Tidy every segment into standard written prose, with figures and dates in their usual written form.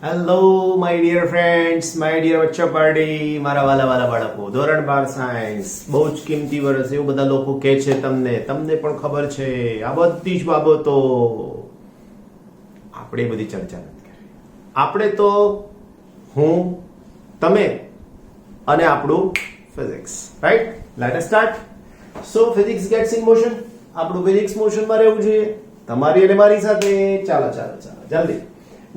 Hello my dear friends, my dear બચ્ચા party, મારા વાલા વાલા બાળકો, ધોરણ 12 સાયન્સ બહુ જ કિંમતી વર્ષ એવું બધા લોકો કહે છે. તમને પણ ખબર છે. આ બધી જ બાબતો આપણે બધી ચર્ચા નથી કરી. આપણે તો હું, તમે અને આપણું physics, right? Let us start. So physics gets in motion. આપણું ફિઝિક્સ મોશનમાં રહેવું જોઈએ, તમારી અને મારી સાથે. ચાલો જલ્દી.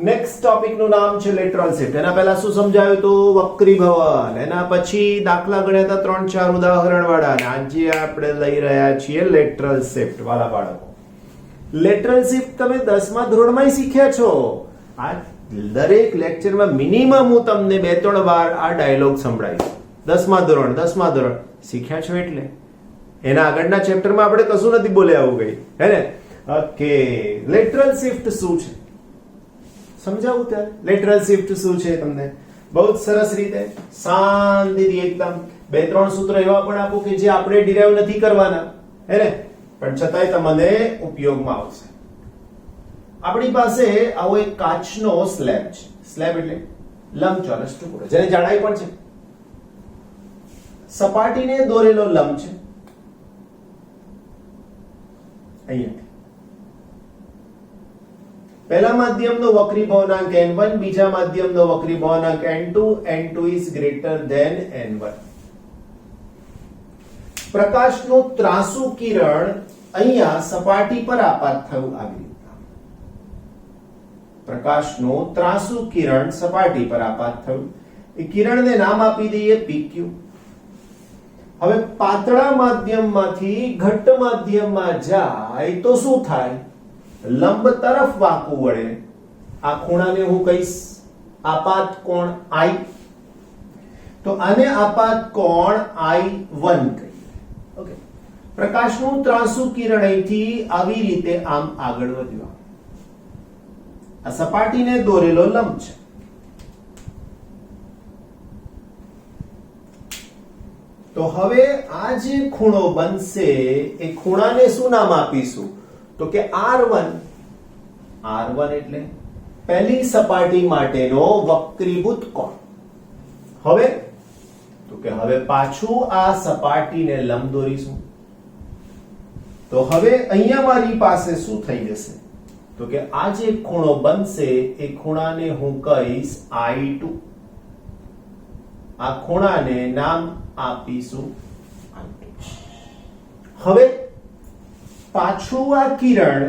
નેક્સ્ટ ટોપિક નું નામ છે લેટરલ શિફ્ટ. એના પહેલા શું સમજાવ્યું હતું? વક્રીભવન. એના પછી દાખલા ગણ્યા હતા 3-4 ઉદાહરણ વાળા. અને આજે આપણે લઈ રહ્યા છીએ લેટરલ શિફ્ટ વાળા બાળકો. લેટરલ શિફ્ટ તમે 10મા ધોરણમાં શીખ્યા છો. આ દરેક લેક્ચરમાં મિનિમમ હું તમને 2-3 વાર આ ડાયલોગ સંભળાવીશ. 10મા ધોરણ શીખ્યા છો એટલે એના આગળના ચેપ્ટરમાં આપણે કશું નથી બોલ્યા આવું કઈ, હે ને? ઓકે, લેટરલ શિફ્ટ શું છે સમજાવું ત્યારે. લેટરલ શિફ્ટ શું છે તમને બહુ જ સરસ રીતે શાંતિથી એકદમ 2-3 સૂત્રો એવા પણ આપું કે જે આપણે ડિરાઈવ નથી કરવાના, હે ને, પણ છતાંય તમને ઉપયોગમાં આવશે. આપણી પાસે આવો એક કાચનો સ્લેબ છે. સ્લેબ એટલે લંબચોરસ ટુકડો જેને જાડાઈ પણ છે. સપાટીને દોરેલો લંબ છે અહીંયા. પહેલા માધ્યમનો વક્રીભવનાંક n1, બીજા માધ્યમનો વક્રીભવનાંક n2. n2 is greater than n1. પ્રકાશનું ત્રાંસુ કિરણ અહીંયા સપાટી પર આપાત થયું આવી રીતે. પ્રકાશનું ત્રાંસુ કિરણ સપાટી પર આપાત થયું. એ કિરણને નામ આપી દઈએ PQ. હવે પાતળા માધ્યમમાંથી ઘટ્ટ માધ્યમમાં જાય તો શું થાય? લંબ તરફ વાંકું વળે. આ ખૂણાને હું કહીશ આપાત કોણ I. તો આને આપાત કોણ I1 કહીએ. ઓકે, પ્રકાશનું ત્રાંસુ કિરણ અહીંથી આવી રીતે આમ આગળ વધ્યું. આ સપાટીને દોરેલો લંબ છે. તો હવે આ જે ખૂણો બનશે એ ખૂણાને શું નામ આપીશું? તો કે R1. R1 એટલે પહેલી સપાટી માટેનો વક્રીભૂત કોણ. હવે પાછું આ સપાટીને લંબ દોરીશું. તો હવે અહીંયા મારી પાસે શું થઈ જશે? તો કે આ જે ખૂણો બનશે એ ખૂણાને હું કહીશ I2. આ ખૂણાને નામ આપીશું I2. હવે પાછું આ કિરણ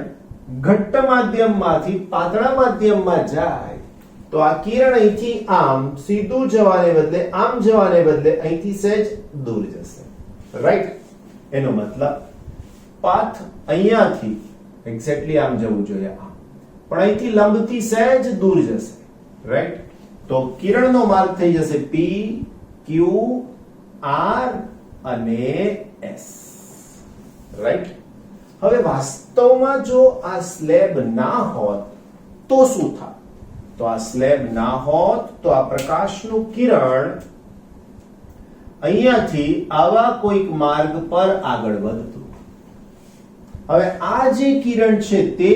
ઘટ્ટ માધ્યમમાંથી પાતળા માધ્યમમાં જાય તો આ કિરણ અહીંથી આમ સીધું જવાને બદલે આમ જવાને બદલે અહીંથી સહેજ દૂર જશે, રાઈટ? એનો મતલબ પાથ અહીંયાથી એક્ઝેક્ટલી આમ જવું જોઈએ આમ, પણ અહીંથી લંબથી સહેજ દૂર જશે, રાઈટ? તો કિરણનો માર્ગ થઈ જશે P, Q, R અને S, રાઈટ? હવે વાસ્તવમાં જો આ સ્લેબ ના હોત તો શું થાત? તો આ સ્લેબ ના હોત તો આ પ્રકાશનું કિરણ અહીંયાથી આવા કોઈક માર્ગ પર આગળ વધતું. હવે આ જે કિરણ છે તે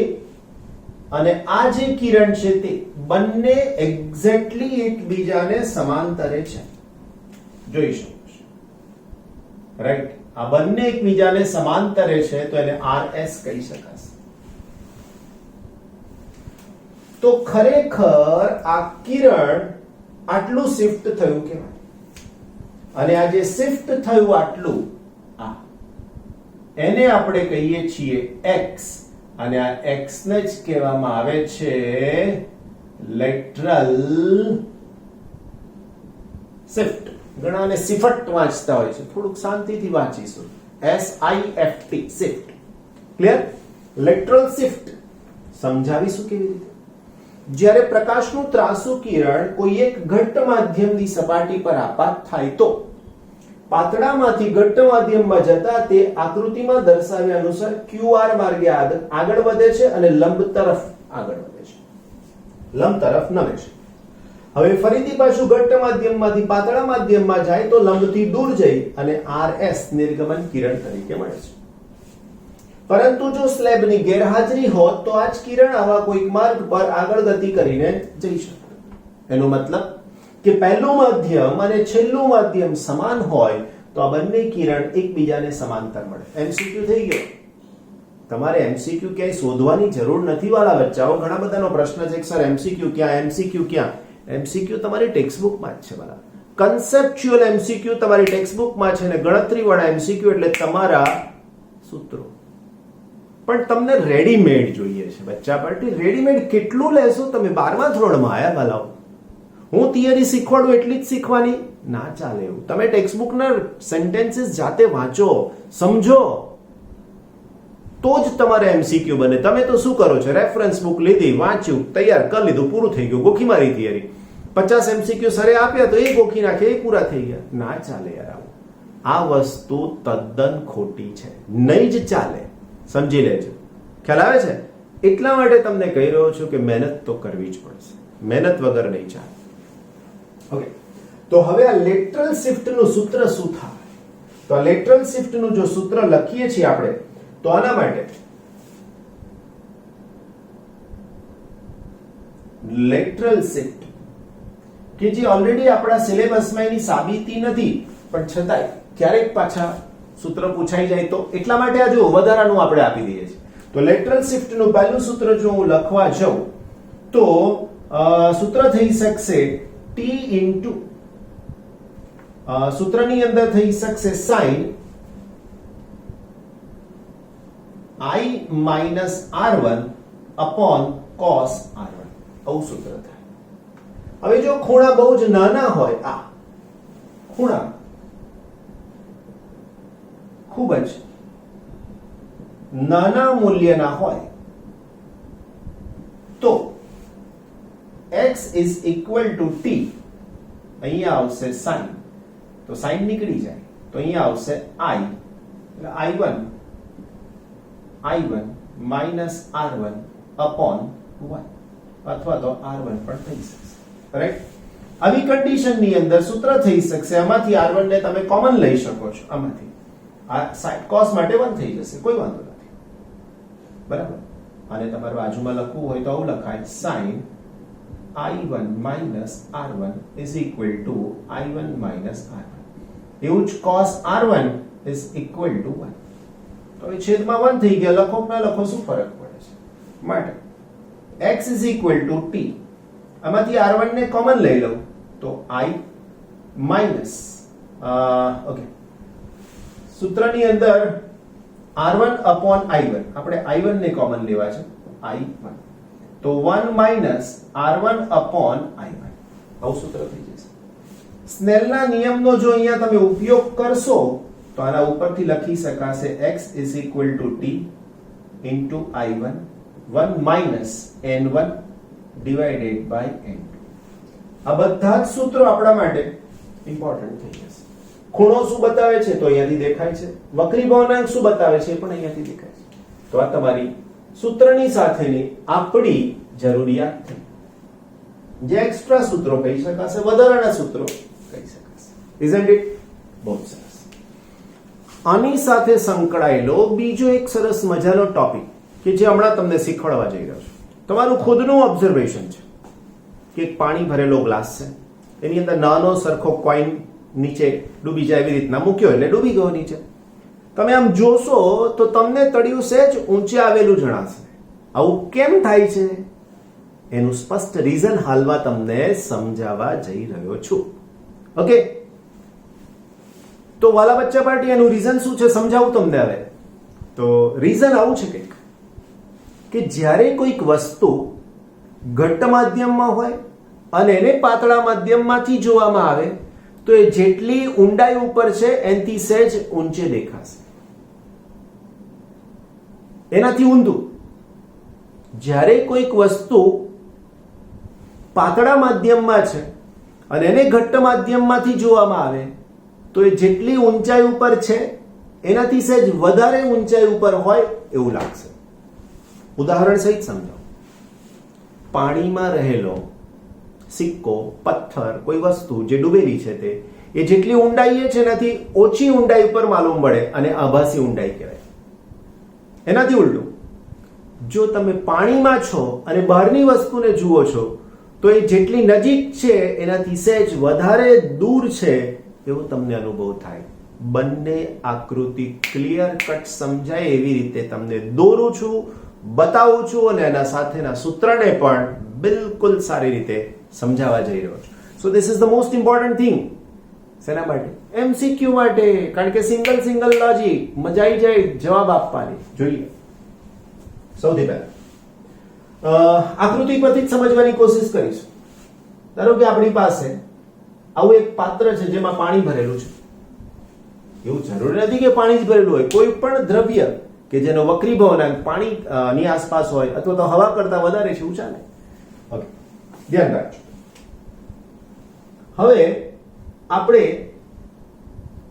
અને આ જે કિરણ છે તે બંને એક્ઝેક્ટલી એકબીજાને સમાંતરે છે. જોઈ શકો છો, રાઈટ? આ બંને એકબીજાને સમાંતરે છે તો એને RS કહી શકાશે. તો ખરેખર આ કિરણ આટલું શિફ્ટ થયું કહેવાય. અને આ જે શિફ્ટ થયું આટલું, આ એને આપણે કહીએ છીએ X. અને આ X ને જ કહેવામાં આવે છે લેટરલ શિફ્ટ. ઘણાને શિફ્ટ વાંચતા હોય છે, થોડુંક શાંતિથી વાંચીશું. SIFT, shift. Clear? Lateral shift સમજાવીશું કેવી રીતે. જ્યારે પ્રકાશનું ત્રાંસુ કિરણ કોઈ એક ઘટ્ટ માધ્યમની સપાટી પર આપાત થાય તો પાતળામાંથી ઘટ્ટ માધ્યમમાં જતા તે આકૃતિમાં દર્શાવ્યા અનુસાર QR માર્ગે આગળ વધે છે અને લંબ તરફ આગળ વધે છે, લંબ તરફ નમે છે. હવે ફરીથી પાછું ઘટ્ટ માધ્યમમાંથી પાતળા માધ્યમમાં જાય તો લંબથી દૂર જઈ અને RS નિર્ગમન કિરણ તરીકે મળે છે. પરંતુ જો સ્લેબની ગેરહાજરી હોત તો આ જ કિરણ આવા કોઈક માર્ગ પર આગળ ગતિ કરીને જઈ શકે. એનો મતલબ કે પહેલું માધ્યમ અને છેલ્લું માધ્યમ સમાન હોય તો આ બંને કિરણ એકબીજાને સમાંતર મળે. એમસીક્યુ થઈ ગયો. તમારે એમસીક્યુ ક્યાંય શોધવાની જરૂર નથી વાલા બચ્ચાઓ. ઘણા બધાનો પ્રશ્ન છે કે સર એમસીક્યુ ક્યાં, એમસીક્યુ ક્યાં? એમસીક્યુ તમારી ટેક્સ્ટબુકમાં જ છે વાલા. કન્સેપ્ચ્યુઅલ એમસીક્યુ તમારી ટેક્સ્ટબુકમાં છે ને ગણતરીવાળા એમસીક્યુ એટલે તમારા સૂત્રો. પણ તમને રેડીમેડ જોઈએ છે બચ્ચા પાર્ટી. રેડીમેડ કેટલું લેશો તમે? 12મા ધોરણમાં આયા વાલાઓ. હું થિયરી શીખવાડું એટલી જ શીખવાની ના ચાલે એવું. તમે ટેક્સ્ટબુકના સેન્ટેન્સીસ જાતે વાંચો, સમજો, તો જ તમારે એમસીક્યુ બને. તમે તો શું કરો છો? રેફરન્સ બુક લીધી, વાંચ્યું, તૈયાર કરી લીધું, પૂરું થઈ ગયું. ગોખી મારી થિયરી. 50 એમસીક્યુ સરે આપ્યા તો એ ગોખી નાખે, એ પૂરા થઈ ગયા. ના ચાલે યાર આવું. આ વસ્તુ તદ્દન ખોટી છે, નહીં જ ચાલે. સમજી લેજો. ખ્યાલ આવે છે? એટલા માટે તમને કહી રહ્યો છું કે મહેનત તો કરવી જ પડશે. મહેનત વગર નહીં ચાલે. ઓકે, તો હવે આ લેટરલ શિફ્ટ નું સૂત્ર શું થાય? તો આ લેટરલ શિફ્ટ નું જો સૂત્ર લખીએ છીએ આપણે, તો આના માટે લેટરલ શિફ્ટ કે જે ઓલરેડી આપણા સિલેબસમાં એની સાબિતી નથી, પણ છતાંય ક્યારેક પાછા સૂત્ર પૂછાઈ જાય તો એટલા માટે આ જો વધારાનું આપણે આપી દઈએ છીએ. તો લેટરલ શિફ્ટ નું પહેલું સૂત્ર જો હું લખવા જાઉં તો સૂત્ર થઈ શકશે t ઇન્ટુ સૂત્રની અંદર થઈ શકશે sin I minus R1 upon cos R1. આવું સૂત્ર થાય. હવે જો ખૂણા બહુ જ નાના હોય, આ ખૂણા ખૂબ જ નાના મૂલ્યના હોય તો x is equal to t. અહીંયા આવશે sin, તો sin નીકળી જાય તો અહીંયા આવશે I, એટલે I1 minus R1 upon 1 અથવા તો R1 પણ થઈ શકશે. રાઈટ? આવી કન્ડિશનની અંદર સૂત્ર થઈ શકશે. આમાંથી R1 ને તમે કોમન લઈ શકો છો. આમાંથી આ sin cos માટે 1 થઈ જશે, કોઈ વાંધો નથી. બરાબર? અને તમારે બાજુમાં લખવું હોય તો આવું લખાય sin I1 minus R1 is equal to I1 minus R1. એવું જ cos R1 is equal to 1. તો એ છેદમાં 1 થઈ ગયા. લખો કે ના લખો શું ફરક પડે છે? માટે x is equal to t. આમાંથી R1 ને કોમન લઈ લઉં તો I minus ઓકે, સૂત્રની અંદર R1 upon I1, આપણે I1 ને કોમન લેવા છે, I1, તો 1 minus R1 upon I1. આવું સૂત્ર થઈ જશે. સ્નેલના નિયમનો જો અહીંયા તમે ઉપયોગ કરશો તો આના ઉપરથી લખી શકાશે x is equal to t into I1 1 minus n1 divided by n2. આ બધા જ સૂત્રો આપણા માટે ઇમ્પોર્ટન્ટ થઈ જશે. ખૂણો શું બતાવે છે તો અહીંયાથી દેખાય છે. વક્રી ભવનાંક શું બતાવે છે પણ અહીંયાથી દેખાય છે. તો આ તમારી સૂત્રની સાથેની આપણી જરૂરિયાત થઈ. જે એક્સ્ટ્રા સૂત્રો કહી શકાશે, વધારાના સૂત્રો કહી શકાશે. Isn't it? બહુ સરસ. આની સાથે સંકળાયેલો બીજો એક સરસ મજાનો ટોપિક કે જે હમણાં તમને શીખવાડવા જઈ રહ્યો છું. તમારું ખુદનું ઓબ્ઝર્વેશન છે કે એક પાણી ભરેલો ગ્લાસ છે, એની અંદર નાનો સરખો કોઈન નીચે ડૂબી જાય એવી રીતના મૂક્યો એટલે ડૂબી ગયો નીચે. તમે આમ જોશો તો તમને તળિયું સહેજ ઊંચે આવેલું જણાશે. આવું કેમ થાય છે એનું સ્પષ્ટ રીઝન હાલમાં તમને સમજાવવા જઈ રહ્યો છું. ઓકે, તો વાલા બચ્ચા પાર્ટી એનું રીઝન શું છે સમજાવું તમને હવે. તો રીઝન આવું છે કંઈક કે જ્યારે કોઈક વસ્તુ ઘટ્ટ માધ્યમમાં હોય અને એને પાતળા માધ્યમમાંથી જોવામાં આવે તો એ જેટલી ઊંડાઈ ઉપર છે એનાથી સહેજ ઊંચે દેખાશે, એનાથી ઊંધું. જ્યારે કોઈક વસ્તુ પાતળા માધ્યમમાં છે અને એને ઘટ્ટ માધ્યમમાંથી જોવામાં આવે તો એ જેટલી ઊંચાઈ ઉપર છે એનાથી સહેજ વધારે ઊંચાઈ ઉપર હોય એવું લાગશે. ઉદાહરણ સહિત સમજાવો. પાણીમાં રહેલો સિક્કો, પથ્થર, કોઈ વસ્તુ જે ડૂબેલી છે તે એ જેટલી ઊંડાઈ છે એનાથી ઓછી ઊંડાઈ ઉપર માલુમ પડે અને આભાસી ઊંડાઈ કહેવાય. એનાથી ઉલટું, જો તમે પાણીમાં છો અને બહારની વસ્તુને જુઓ છો તો એ જેટલી નજીક છે એનાથી સહેજ વધારે દૂર છે એવો તમને અનુભવ થાય. બંને આકૃતિ ક્લિયર કટ સમજાય એવી રીતે તમને દોરું છું, બતાવું છું અને એના સાથેના સૂત્રને પણ બિલકુલ સારી રીતે સમજાવવા જઈ રહ્યો છું. So this is the most important thing. શેના માટે? MCQ માટે. કારણ કે સિંગલ લોજિક મજા આવી જાય જવાબ આપવાની. જોઈએ સૌથી પહેલા આકૃતિ પરથી જ સમજવાની કોશિશ કરીશું. ધારો કે આપણી પાસે આવું એક પાત્ર છે જેમાં પાણી ભરેલું છે. એવું જરૂરી નથી કે પાણી જ ભરેલું હોય. કોઈ પણ દ્રવ્ય કે જેનો વક્રીભવનાંક પાણી ની આસપાસ હોય અથવા તો હવા કરતા વધારે છે એવું ચાલે. ઓકે, ધ્યાન રાખજો. હવે આપણે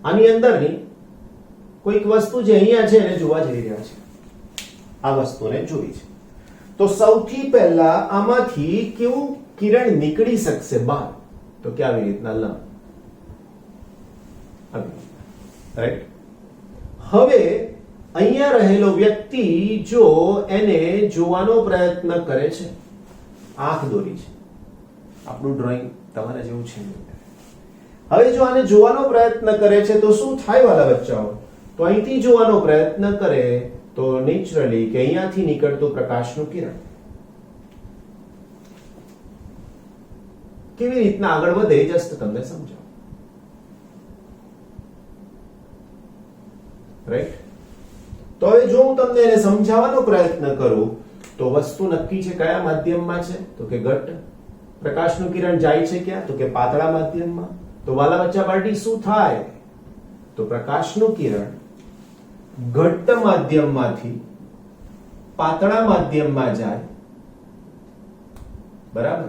આની અંદરની કોઈક વસ્તુ જે અહીંયા છે એને જોવા જઈ રહ્યા છે. આ વસ્તુને જોઈ છે તો સૌથી પહેલા આમાંથી કેવું કિરણ નીકળી શકશે બહાર? તો કે આવી રીતના લંબ. રાઈટ. હવે અહીંયા રહેલો વ્યક્તિ જો એને જોવાનો પ્રયત્ન કરે છે, આંખ દોરી છે, આપણું ડ્રોઈંગ તમારા જેવું છે. હવે જો આને જોવાનો પ્રયત્ન કરે છે તો શું થાય વાલા બચ્ચાઓ? તો અહીંથી જોવાનો પ્રયત્ન કરે તો નેચરલી કે અહીંયાથી નીકળતું પ્રકાશનું કિરણ કેવી રીતના આગળ વધે જસ્ટ તમને સમજાવું. રાઈટ. તો હવે જો હું તમને એને સમજાવવાનો પ્રયત્ન કરું તો વસ્તુ નક્કી છે કયા માધ્યમમાં છે? તો કે ઘટ્ટ. પ્રકાશનું કિરણ જાય છે ક્યાં? તો કે પાતળા માધ્યમમાં. તો વાલા બચ્ચા પાર્ટી શું થાય? તો પ્રકાશનું કિરણ ઘટ્ટ માધ્યમમાંથી પાતળા માધ્યમમાં જાય. બરાબર.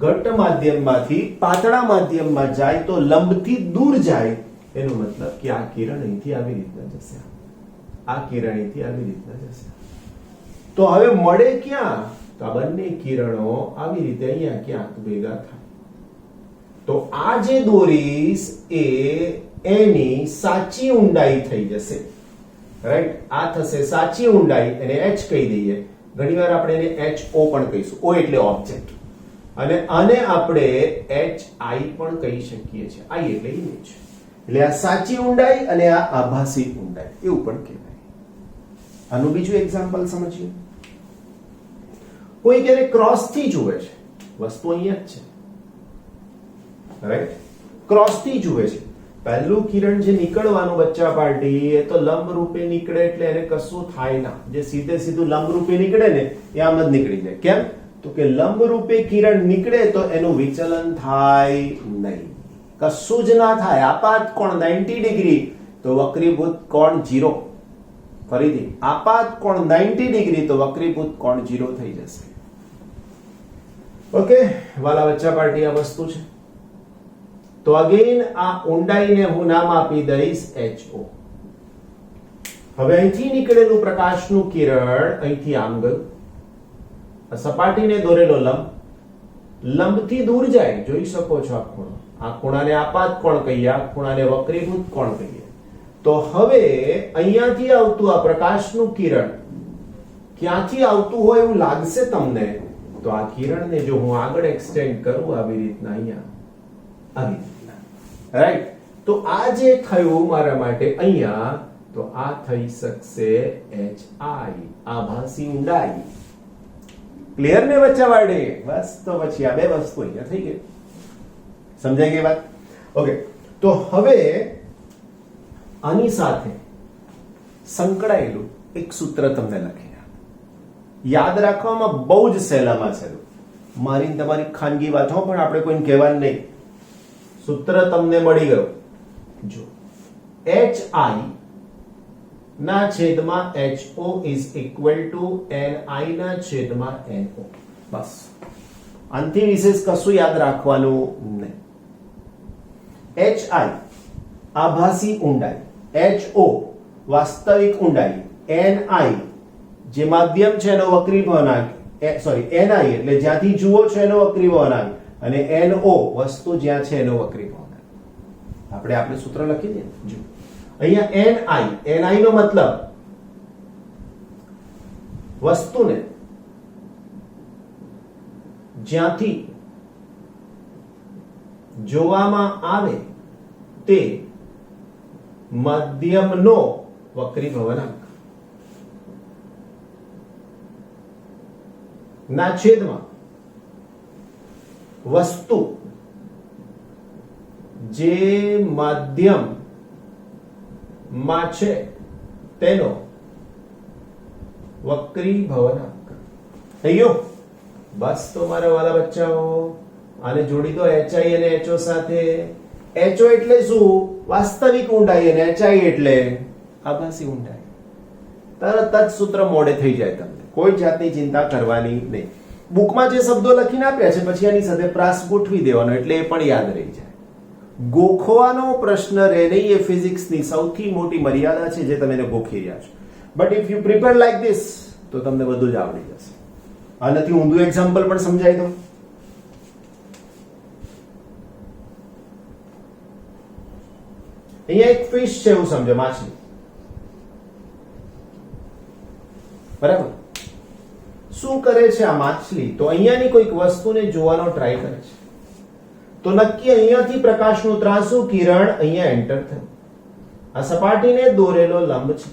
ઘટ્ટ માધ્યમમાંથી પાતળા માધ્યમમાં જાય તો લંબથી દૂર જાય. એનો મતલબ કે આ કિરણ અહીંથી આવી રીતના જશે, આ કિરણ અહીંથી આવી રીતના જશે. તો હવે મળે ક્યાં? તો આ બંને કિરણો આવી રીતે અહીંયા ક્યાંક ભેગા થાય. તો આ જે દોરીશ એ એની સાચી ઊંડાઈ થઈ જશે. રાઈટ. આ થશે સાચી ઊંડાઈ, એને h કહી દઈએ. ઘણીવાર આપણે એને HO પણ કહીશું. O એટલે ઓબ્જેક્ટ અને આને આપણે HI પણ કહી શકીએ છીએ. I એટલે ઇમેજ. એટલે આ સાચી ઊંડાઈ અને આ આભાસી ઊંડાઈ એવું પણ કહેવાય. આનું બીજું એક્ઝામ્પલ સમજીએ. કોઈ ક્યારે ક્રોસ થી જુએ છે, વસ્તુ અહીંયા જ છે. રાઈટ. ક્રોસ થી જુએ છે. પહેલું કિરણ જે નીકળવાનું બચ્ચા પાર્ટી એ તો લંબ રૂપે નીકળે એટલે એને કશું થાય ના. જે સીધે સીધું લંબ રૂપે નીકળે ને એ આમ જ નીકળી જાય. કેમ? તો કે લંબ રૂપે કિરણ નીકળે તો એનું વિચલન થાય નહીં, કશું જ ના થાય. આપાત કોણ 90 ડિગ્રી તો વક્રીભૂત કોણ 0. ફરીથી આપાત કોણ 90 ડિગ્રી તો વક્રીભૂત કોણ 0 થઈ જશે. ઓકે વાલા બચ્ચા પાર્ટી આ વસ્તુ છે. તો અગેન આ ઊંડાઈને હું નામ આપી દઈશ HO. હવે અહીંથી નીકળેલું પ્રકાશનું કિરણ અહીંથી આમ ગયું, સપાટીને દોરેલો લંબ લંબથી દૂર જાય. જોઈ શકો છો આ ખૂણો. આ ખૂણાને આપાત કોણ કહીએ, આ ખૂણાને વક્રીભૂત કોણ કહીએ. તો હવે અહીંયાથી આવતું આ પ્રકાશનું કિરણ ક્યાંથી આવતું હોય એવું લાગશે તમને? તો આ કિરણને જો હું આગળ એક્સટેન્ડ કરું આવી રીતના અહીંયા આવી રીતના. રાઈટ. તો આ જે થયું મારા માટે અહીંયા, તો આ થઈ શકશે HI, આભાસી ઊંડાઈ. ક્લિયર ને બચ્ચા વાળે? બસ તો પછી આ બે વસ્તુ અહીંયા થઈ ગઈ. સમજાઈ ગઈ વાત? ઓકે. તો હવે આની સાથે સંકળાયેલું એક સૂત્ર તમને લખી યાદ રાખવામાં બહુ જ સહેલામાં સહેલું. મારી તમારી ખાનગી વાત હો, પણ આપણે કોઈને કહેવાનું નહીં. સૂત્ર તમને મળી ગયું. જો HI ના છેદમાં HO is equal to NI ના છેદમાં NO. બસ, આનાથી વિશેષ કશું યાદ રાખવાનું નહીં. HI આભાસી ઊંડાઈ, HO વાસ્તવિક ઊંડાઈ, NI જે માધ્યમ છે એનો વક્રીભવનાંક, સોરી NI એટલે જ્યાંથી જુઓ છો એનો વક્રીભવનાંક, અને NO વસ્તુ જ્યાં છે એનો વક્રીભવનાંક. આપણે સૂત્ર લખી દઈએ. જો અહીંયા NI નો મતલબ વસ્તુને જ્યાંથી જોવામાં આવે તે માધ્યમનો વક્રીભવનાંક ના છેદમાં વસ્તુ જે માધ્યમ માં છે તેનો વક્રીભવનાંક થઈ ગયો. બસ તો મારા વાલા બચ્ચાઓ આને જોડી દો HI અને HO સાથે. HO એટલે શું? વાસ્તવિક ઊંડાઈ અને HI એટલે આભાસી ઊંડાઈ. તરત જ સૂત્ર મોડે થઈ જાય તમને, કોઈ જાતની ચિંતા કરવાની નહીં. બુકમાં જે શબ્દો લખીને આપ્યા છે પછી એની સાથે પ્રાસ ગોઠવી દેવાનો એટલે એ પણ યાદ રહી જાય. ગોખવાનો પ્રશ્ન રહે નહીં, એ ફિઝિક્સની સૌથી મોટી મર્યાદા છે જે તમે એને ગોખી રહ્યા છો. But if you prepare like this તો તમને બધું જ આવડી જશે. આનાથી ઊંધું એક્ઝામ્પલ પણ સમજાવી દો. અહીંયા એક ફિશ છે એવું સમજો, માછલી, બરાબર? શું કરે છે આ માછલી? તો અહીંયાની કોઈક વસ્તુને જોવાનો ટ્રાય કરે છે. તો નક્કી અહીંયાથી પ્રકાશનું ત્રાંસુ કિરણ અહીંયા એન્ટર થયું. આ સપાટીને દોરેલો લંબ છે.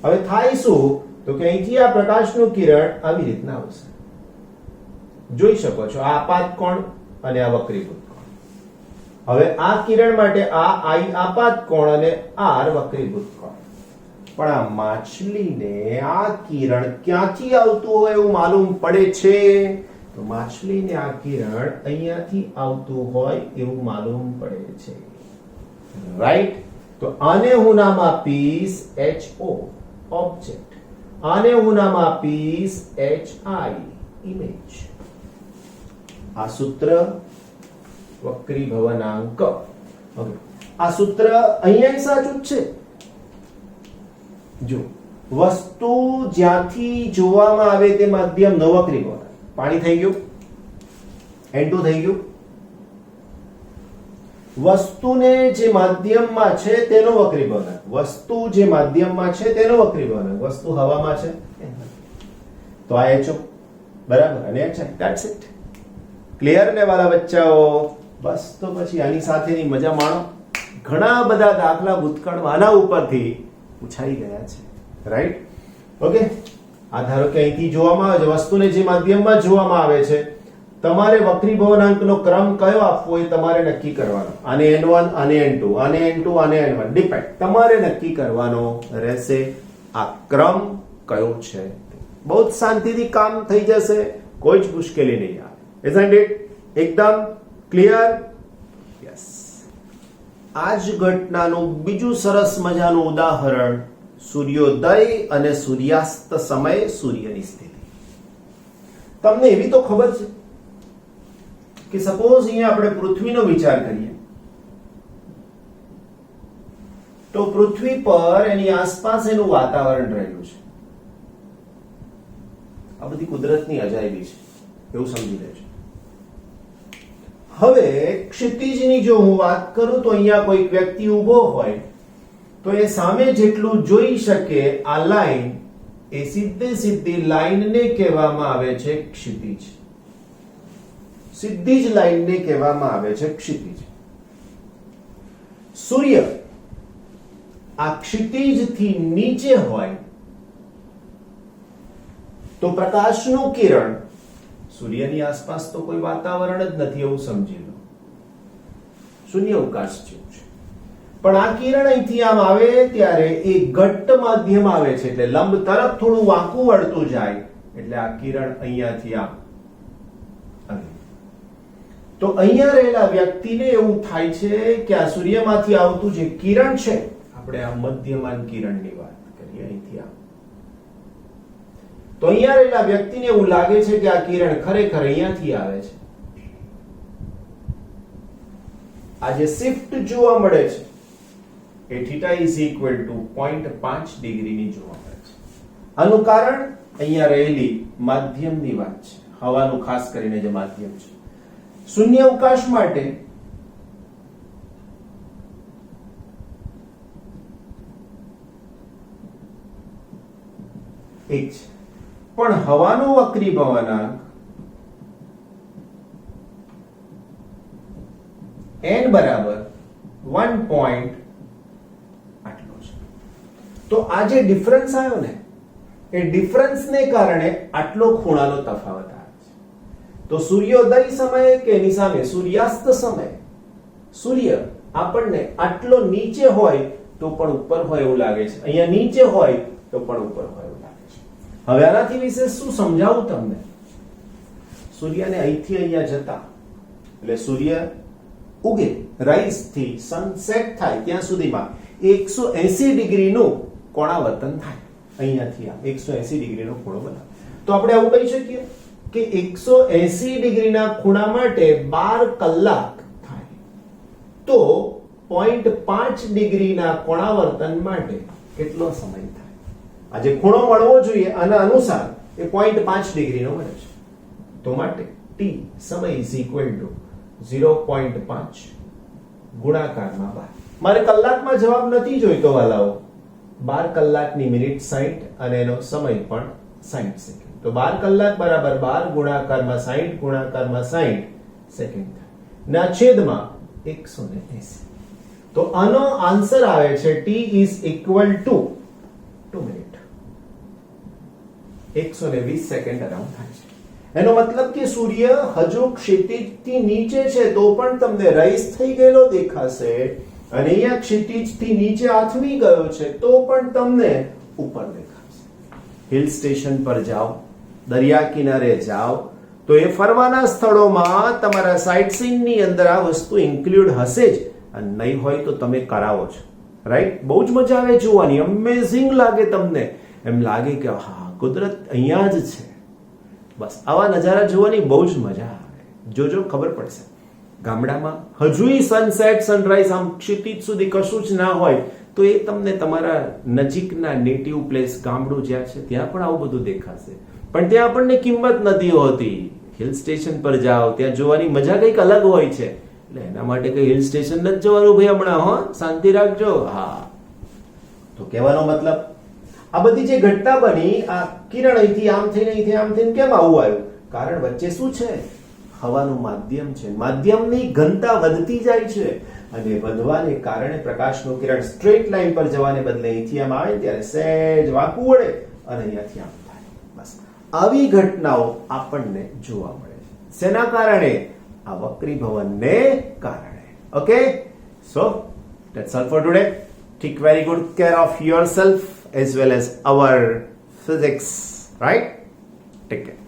હવે થાય શું? તો કે અહીંથી આ પ્રકાશનું કિરણ આવી રીતના આવશે. જોઈ શકો છો આ આપાત કોણ અને આ વક્રીભૂત કોણ. હવે આ કિરણ માટે આ I આપાત કોણ અને R વક્રીભૂત કોણ. પણ આ માછલીને આ કિરણ ક્યાંથી આવતું હોય એવું માલુમ પડે છે. તો માછલીને આ કિરણ અહીંયાથી આવતું હોય એવું માલુમ પડે છે, રાઈટ? તો આને હું નામ આપીશ HO ઓબ્જેક્ટ, આને હું નામ આપીશ HI ઇમેજ. આ સૂત્ર વક્રીભવનાંક. આ સૂત્ર અહીંયા સાચું જ છે. જો વસ્તુ જ્યાંથી જોવામાં આવે તે માધ્યમ નો વક્રીભવનાંક. પાણી થઈ ગયું, N2 થઈ ગયું. વસ્તુને જે માધ્યમમાં છે તેનો વક્રીભવનાંક, વસ્તુ જે માધ્યમમાં છે તેનો વક્રીભવનાંક. વસ્તુ હવામાં છે તો આ HO, બરાબર, અને HI. That's it. ક્લિયર ને વાલા બચ્ચાઓ? બસ તો પછી આની સાથેની મજા માણો. ઘણા બધા દાખલા ભૂતકાળમાં આના ઉપરથી પૂછાઈ ગયા છે, રાઈટ? ઓકે. આ ધારો કે અહીંથી જોવામાં આવે છે, વસ્તુને જે માધ્યમમાં જોવામાં આવે છે, તમારે વક્રીભવનાંકનો ક્રમ કયો આપવો એ તમારે નક્કી કરવાનો. આને N1, આને N2, આને N2, આને N1, ડિપેન્ડ. તમારે નક્કી કરવાનો રહેશે આ ક્રમ કયો છે. બહુ જ શાંતિથી કામ થઈ જશે, કોઈ જ મુશ્કેલી નહીં આવે. Isn't it? એકદમ ક્લિયર? યસ. આ જ ઘટનાનું બીજું સરસ મજાનું ઉદાહરણ સૂર્યોદય અને સૂર્યાસ્ત સમયે સૂર્યની સ્થિતિ. તમને એવી તો ખબર છે કે સપોઝ અહીંયા આપણે પૃથ્વીનો વિચાર કરીએ તો પૃથ્વી પર એની આસપાસ એનું વાતાવરણ રહેલું છે. આ બધી કુદરતની અજાયબી છે એવું સમજી લેજો. હવે ક્ષિતિજની જો હું વાત કરું તો અહીંયા કોઈ વ્યક્તિ ઊભો હોય તો એ સામે જેટલું જોઈ શકે આ લાઈન, એ સીધી લાઈનને કહેવામાં આવે છે ક્ષિતિજ. સીધી જ લાઈનને કહેવામાં આવે છે ક્ષિતિજ. સૂર્ય આ ક્ષિતિજથી નીચે હોય તો પ્રકાશનું કિરણ, સૂર્યની આસપાસ તો કોઈ વાતાવરણ જ નથી એવું સમજી લો, શૂન્ય અવકાશ જેવું છે. પણ આ કિરણ અહીંથી આમ આવે ત્યારે એ ઘટ્ટ માધ્યમ આવે છે એટલે લંબ તરફ થોડું વાંકું વળતું જાય એટલે આ કિરણ અહીંયાથી આમ આવે. તો અહીંયા રહેલા વ્યક્તિને એવું થાય છે કે આ સૂર્યમાંથી આવતું જે કિરણ છે, આપણે આ મધ્યમાન કિરણની વાત કરીએ અહીંથી આમ, તો અહીંયા રહેલા વ્યક્તિને એવું લાગે છે કે આ કિરણ ખરેખર અહીંયાથી આવે છે. આ જે શિફ્ટ જોવા મળે છે એ θ is equal to 0.5 ડિગ્રીની જોવા મળે છે. આનું કારણ અહીંયા રહેલી માધ્યમની વાત છે, હવાનું ખાસ કરીને જે માધ્યમ છે. શૂન્ય અવકાશ માટે એક છે, પણ હવાનો વક્રીભવનાંક n બરાબર 1 પોઈન્ટ આટલો છે. તો આ જે ડિફરન્સ આવ્યો ને એ ડિફરન્સને કારણે આટલો ખૂણાનો તફાવત આવે છે. તો સૂર્યોદય સમયે કે એની સામે સૂર્યાસ્ત સમયે સૂર્ય આપણને આટલો નીચે હોય તો પણ ઉપર હોય એવું લાગે છે, અહીંયા નીચે હોય તો પણ ઉપર હોય એવું લાગે છે. હવે આનાથી વિશે શું સમજાવું તમને? સૂર્યને અહીંથી અહીંયા જતા એટલે સૂર્ય ઉગે રાઈઝ થી સનસેટ થાય ત્યાં સુધીમાં 180 ડિગ્રીનું કોણાવર્તન થાય. અહીંયાથી આ 180 ડિગ્રીનો ખૂણો બનાવે. તો આપણે આવું કહી શકીએ કે 180 ડિગ્રીના ખૂણા માટે 12 કલાક થાય. તો 0.5 ડિગ્રીના કોણાવર્તન માટે કેટલો સમય થાય? આ જે ખૂણો મળવો જોઈએ આના અનુસાર એ 0.5 ડિગ્રીનો મળે છે. તો માટે t સમય ઇઝ ઇક્વલ ટુ 0.5 ગુણાકારમાં 12. મારે કલાકમાં જવાબ નથી જોઈતો વાલાઓ. 12 કલાકની મિનિટ 60 અને એનો સમય પણ 60 સેકન્ડ. તો 12 કલાક બરાબર 12 ગુણાકારમાં 60 ગુણાકારમાં 60 સેકન્ડ થાય. ના છેદમાં 180. તો આનો આન્સર આવે છે t is equal to 2 minute 120 second around થાય છે. એનો મતલબ કે સૂર્ય હજુ ક્ષિતિજથી નીચે છે તો પણ તમને રાઈઝ થઈ ગયેલો દેખાશે, અને અહીંયા ક્ષિતિજથી નીચે આથમી ગયો છે તો પણ તમને ઉપર દેખાશે. હિલ સ્ટેશન પર જાઓ, દરિયા કિનારે જાઓ તો એ ફરવાના સ્થળોમાં તમારા સાઇટસીઇંગ ની અંદર આ વસ્તુ ઇન્ક્લુડ હશે જ, અને નહીં હોય તો તમે કરાવો છો, રાઈટ? બહુ જ મજા આવે જોવાની, અમેઝિંગ લાગે તમને, એમ લાગે કે હા કુદરત અહીંયા જ છે. બસ આવા નજારા જોવાની બહુ જ મજા આવે. જોજો ખબર પડશે. ગામડામાં હજુય સનસેટ સનરાઈઝ આમ ક્ષિતિજ સુધી કશું જ ના હોય તો એ તમને તમારા નજીકના નેટિવ પ્લેસ ગામડું જ્યાં છે ત્યાં પણ આવું બધું દેખાશે, પણ ત્યાં આપણને કિંમત નથી હોતી. હિલ સ્ટેશન પર જાઓ ત્યાં જોવાની મજા કંઈક અલગ હોય છે. એટલે એના માટે કઈ હિલ સ્ટેશન નથી જવાનું ભાઈ હમણાં, હો શાંતિ રાખજો. હા, તો કહેવાનો મતલબ આ બધી જે ઘટના બની, આ કિરણ અહીંથી આમ થઈને અહીંથી આમ થઈને કેમ આવું આવ્યું? કારણ વચ્ચે શું છે? હવાનું માધ્યમ છે. માધ્યમની ઘનતા વધતી જાય છે અને વધવાને કારણે પ્રકાશનું કિરણ સ્ટ્રેટ લાઈન પર જવાને બદલે અહીંથી આમ આવે ત્યારે સહેજ વાંકું વળે અને અહીંયાથી આમ થાય. બસ આવી ઘટનાઓ આપણને જોવા મળે છે. શેના કારણે? આ વક્રીભવનને કારણે. Okay, so that's all for today. Take very good care of yourself as well as our physics, right? Take care.